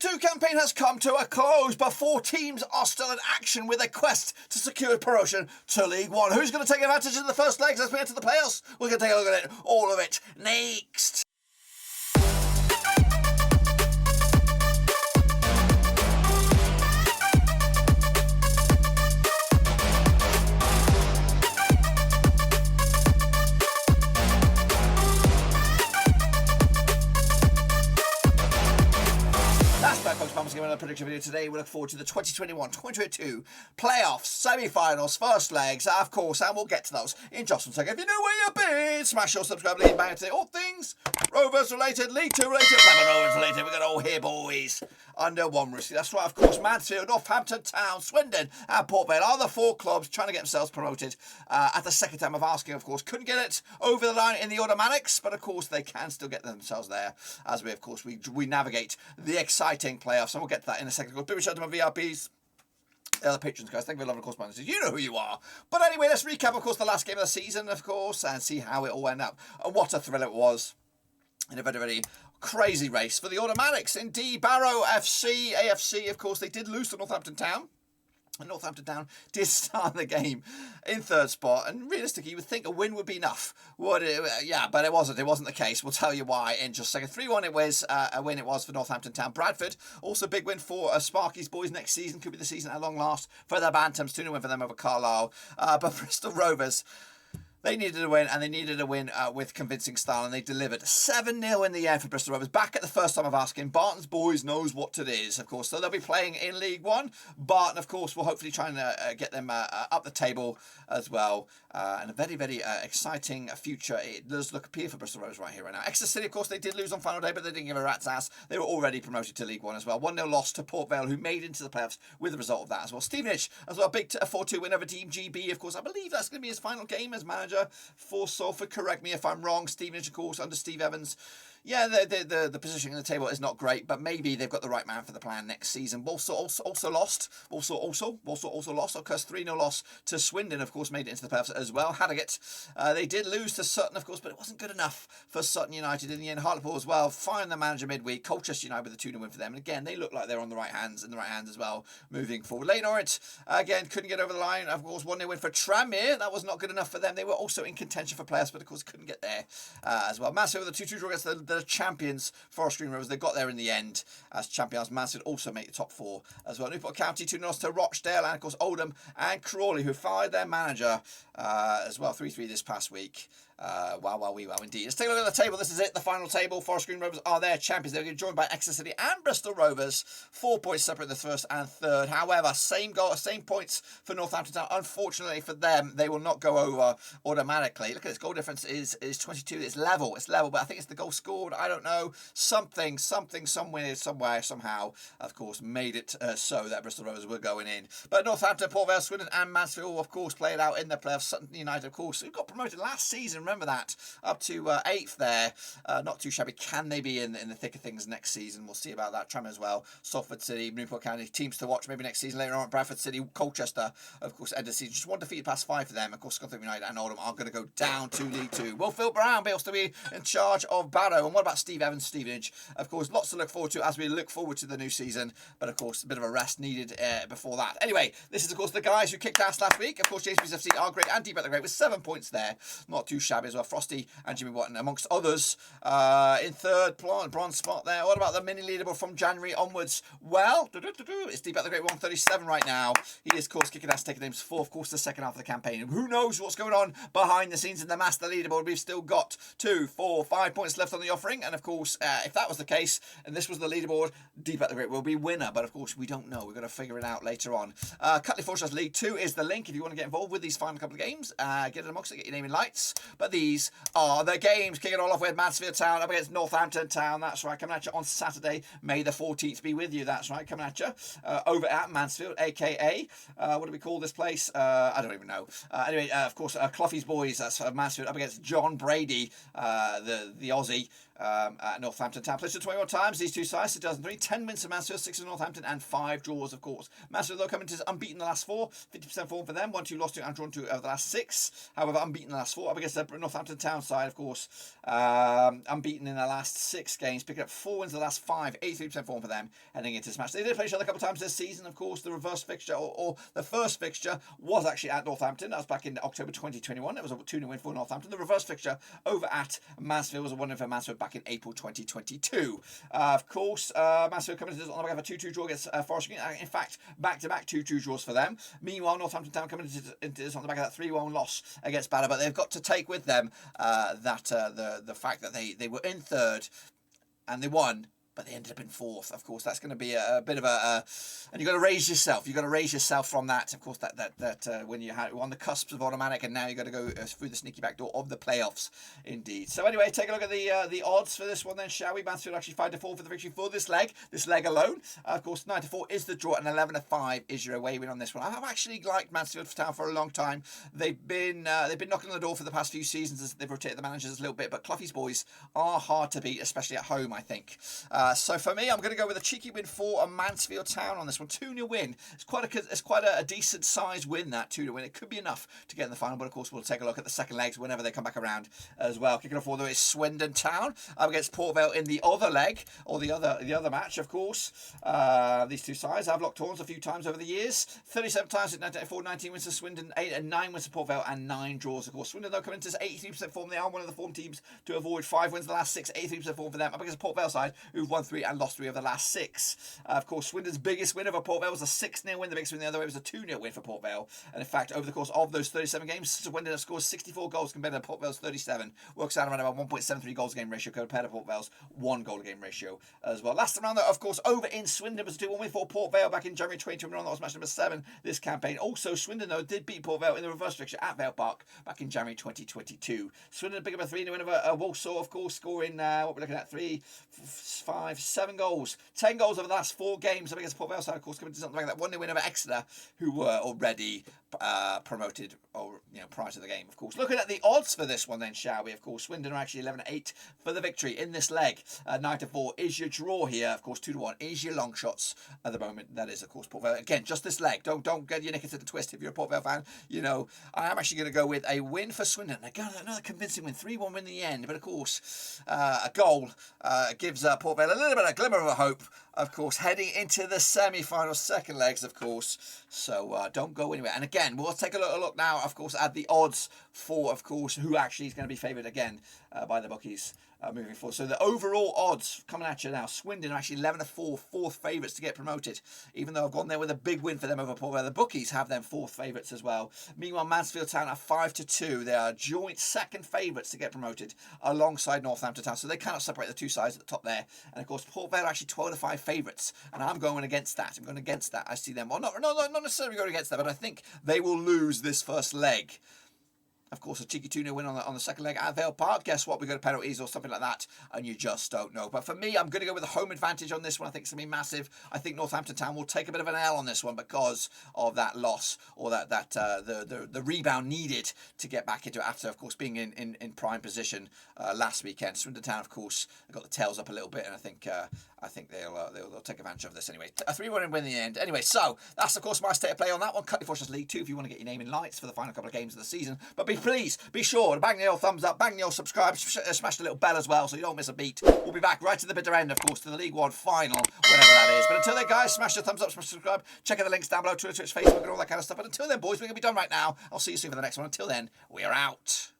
2 campaign has come to a close, but 4 teams are still in action with a quest to secure promotion to League One. Who's going to take advantage in the first legs as we enter the playoffs? We're going to take a look at it, all of it, next. A prediction video today. We look forward to the 2021-2022 playoffs, semi-finals, first legs, of course, and we'll get to those in just one second. If you know where you've been, smash your subscribe, leave bang today. All things Rovers related, League 2 related, Plymouth Rovers related. We've got all here, boys, under one roof. That's right, of course. Mansfield, Northampton Town, Swindon, and Port Vale are the 4 clubs trying to get themselves promoted. At the second time of asking, of course, couldn't get it over the line in the automatics, but of course they can still get themselves there as we, of course, we navigate the exciting playoffs, and we'll get to that in a second. Big shout out to my VIPs. The patrons, guys. Thank you for loving, of course, sponsors. You know who you are. But anyway, let's recap, of course, the last game of the season, of course, and see how it all went up. And what a thrill it was. In a very, very crazy race for the automatics. Indeed, Barrow FC, AFC, of course, they did lose to Northampton Town. And Northampton Town did start the game in 3rd spot, and realistically, you would think a win would be enough. Would it? Yeah, but it wasn't. It wasn't the case. We'll tell you why in just a second. 3-1 it was, a win it was for Northampton Town. Bradford, also a big win for Sparky's boys next season. Could be the season at long last for the Bantams. 2-0 win for them over Carlisle. But Bristol Rovers, they needed a win, and they needed a win with convincing style, and they delivered 7-0 in the end for Bristol Rovers. Back at the first time of asking, Barton's boys knows what it is, of course. So they'll be playing in League One. Barton, of course, will hopefully try and get them up the table as well. And a very, very exciting future. It does look appear for Bristol Rovers right here, right now. Exeter City, of course, they did lose on final day, but they didn't give a rat's ass. They were already promoted to League One as well. 1-0 loss to Port Vale, who made into the playoffs with the result of that as well. Stevenage, as well, a big 4-2 win over Team GB, of course. I believe that's going to be his final game as manager for Salford. Correct me if I'm wrong. Stevenage, of course, under Steve Evans. Yeah, the positioning in the table is not great, but maybe they've got the right man for the plan next season. Also lost. Also lost. Of course, 3-0 loss to Swindon, of course, made it into the playoffs as well. Harrogate, they did lose to Sutton, of course, but it wasn't good enough for Sutton United in the end. Hartlepool as well, firing the manager midweek. Colchester United with a 2-0 win for them. And again, they look like they're on the right hands as well, moving forward. Leighton Orient, again, couldn't get over the line. Of course, 1-0 win for Tranmere. That was not good enough for them. They were also in contention for playoffs, but of course, couldn't get there as well. Mansfield with a 2-2 draw against the champions, Forest Green Rovers. They got there in the end as champions. Mansfield also made the top 4 as well. Newport County 2-0 to Rochdale, and of course Oldham and Crawley, who fired their manager as well. 3-3 this past week. Wow, indeed. Let's take a look at the table. This is it, the final table. Forest Green Rovers are their champions. They're joined by Exeter City and Bristol Rovers. 4 points separate the first and third. However, same points for Northampton Town. Unfortunately for them, they will not go over automatically. Look at this, goal difference is 22. It's level, but I think it's the goal scored. I don't know. Something, somewhere, somehow, of course, made it so that Bristol Rovers were going in. But Northampton, Port Vale, Swindon and Mansfield, of course, played out in the playoffs. Sutton United, of course, who got promoted last season. Remember that, up to 8th there. Not too shabby. Can they be in the thick of things next season? We'll see about that. Tranmere as well. Salford City, Newport County, teams to watch maybe next season. Later on, Bradford City, Colchester, of course, end of the season. Just 1 defeat past 5 for them. Of course, Scotland United and Oldham are going to go down to League 2. Will Phil Brown be able to be in charge of Barrow? And what about Steve Evans, Stevenage? Of course, lots to look forward to as we look forward to the new season. But of course, a bit of a rest needed before that. Anyway, this is, of course, the guys who kicked ass last week. Of course, JSP's FC are great and Deep at the Great with 7 points there. Not too shabby as well. Frosty and Jimmy Watton, amongst others, in third bronze spot there. What about the mini leaderboard from January onwards? Well, it's Deep at the Great 137 right now. He is, of course, kicking ass, taking names for, of course, the second half of the campaign. Who knows what's going on behind the scenes in the master leaderboard? We've still got 2, 4, 5 points left on the offering. And, of course, if that was the case, and this was the leaderboard, Deep at the Great will be winner. But, of course, we don't know. We've got to figure it out later on. Cutley Fortress League 2 is the link if you want to get involved with these final couple of games. Get it amongst it, get your name in lights. But these are the games. Kicking it all off with Mansfield Town up against Northampton Town. That's right, coming at you on Saturday, May the 14th be with you. That's right, coming at you over at Mansfield, aka what do we call this place? I don't even know. Anyway, of course, Cloughy's boys. That's Mansfield up against John Brady, the Aussie. at Northampton Town. Played 21 times, these two sides, 2003. 10 wins for Mansfield, 6 for Northampton, and 5 draws, of course. Mansfield, though, coming to unbeaten the last 4. 50% form for them. 1-2 lost to and drawn 2 over the last 6. However, unbeaten the last 4. Up against the Northampton Town side, of course. Unbeaten in the last 6 games. Picking up 4 wins the last 5. 83% form for them heading into this match. They did play each other a couple of times this season, of course. The reverse fixture, or the first fixture, was actually at Northampton. That was back in October 2021. It was a 2-0 win for Northampton. The reverse fixture over at Mansfield was a 1-0 for Mansfield back in April 2022. Of course, Mansfield coming into this on the back of a 2-2 draw against Forest Green. In fact, back-to-back 2-2 draws for them. Meanwhile, Northampton Town coming into this on the back of that 3-1 loss against Vale, but they've got to take with them the fact that they were in third and they won, but they ended up in 4th. Of course, that's going to be a bit of and you've got to raise yourself. You've got to raise yourself from that. Of course, that when you're on the cusps of automatic, and now you've got to go through the sneaky back door of the playoffs, indeed. So anyway, take a look at the odds for this one then, shall we? Mansfield actually 5-4 for the victory for this leg alone. Of course, 9-4 is the draw, and 11-5 is your away win on this one. I've actually liked Mansfield Town for a long time. They've been knocking on the door for the past few seasons as they've rotated the managers a little bit, but Cloughie's boys are hard to beat, especially at home, I think. So for me, I'm going to go with a cheeky win for a Mansfield Town on this one. 2-0 win. It's quite a decent sized win, that 2-0 win. It could be enough to get in the final, but of course we'll take a look at the second legs whenever they come back around as well. Kicking off, although it's Swindon Town up against Port Vale in the other leg, or the other match, of course. These two sides have locked horns a few times over the years. 37 times in 1994, 19 wins to Swindon, 8 and 9 wins to Port Vale, and 9 draws, of course. Swindon, though, coming into this 83% form. They are one of the form teams to avoid 5 wins the last 6, 83% form for them. Up against Port Vale side, who've won 3 and lost 3 of the last 6. Of course, Swindon's biggest win over Port Vale was a 6-0 win. The biggest win the other way was a 2-0 win for Port Vale. And in fact, over the course of those 37 games, Swindon have scored 64 goals compared to Port Vale's 37. Works out around about 1.73 goals a game ratio compared to Port Vale's 1 goal a game ratio as well. Last round, though, of course, over in Swindon was a 2-1 win for Port Vale back in January 2021. That was match number 7 this campaign. Also, Swindon, though, did beat Port Vale in the reverse fixture at Vale Park back in January 2022. Swindon picked up a 3-0 win over Walsall, of course, scoring what we're looking at 3, 5, 7 goals. 10 goals over the last 4 games up against Port Vale side, of course, coming to something like that 1-0 win over Exeter, who were already promoted prior to the game, of course. Looking at the odds for this one then, shall we? Of course, Swindon are actually 11-8 for the victory in this leg. 9-4 is your draw here. Of course, 2-1 is your long shots at the moment. That is, of course, Port Vale. Again, just this leg. Don't get your knickers to the twist if you're a Port Vale fan. I am actually going to go with a win for Swindon. Again, another convincing win. 3-1 win in the end. But of course, a goal gives Port Vale a little bit of a glimmer of a hope, of course, heading into the semi-final second legs, of course. So don't go anywhere. And again, we'll take a look now, of course, at the odds for, of course, who actually is going to be favoured again by the bookies moving forward. So the overall odds coming at you now. Swindon are actually 11-4, 4th favourites to get promoted. Even though I've gone there with a big win for them over Port Vale, the bookies have them 4th favourites as well. Meanwhile, Mansfield Town are 5-2. They are joint 2nd favourites to get promoted alongside Northampton Town. So they cannot separate the two sides at the top there. And of course, Port Vale are actually 12-5 favourites. And I'm going against that. I'm going against that. I see them. Well, not necessarily going against that, but I think they will lose this first leg. Of course, a cheeky 2-0 win on the second leg at Vale Park. Guess what? We got penalties or something like that, and you just don't know. But for me, I'm going to go with a home advantage on this one. I think it's going to be massive. I think Northampton Town will take a bit of an L on this one because of that loss, or the rebound needed to get back into it after, of course, being in prime position last weekend. Swindon Town, of course, got the tails up a little bit, and I think they'll take advantage of this anyway. A 3-1 win in the end. Anyway, so that's, of course, my state of play on that one. Cut your Forces League 2 if you want to get your name in lights for the final couple of games of the season. But please be sure to bang the old thumbs up, bang the old subscribe, smash the little bell as well so you don't miss a beat. We'll be back right to the bitter end, of course, to the League One final, whenever that is. But until then, guys, smash the thumbs up, smash the subscribe, check out the links down below, Twitter, Twitch, Facebook, and all that kind of stuff. But until then, boys, we're going to be done right now. I'll see you soon for the next one. Until then, we're out.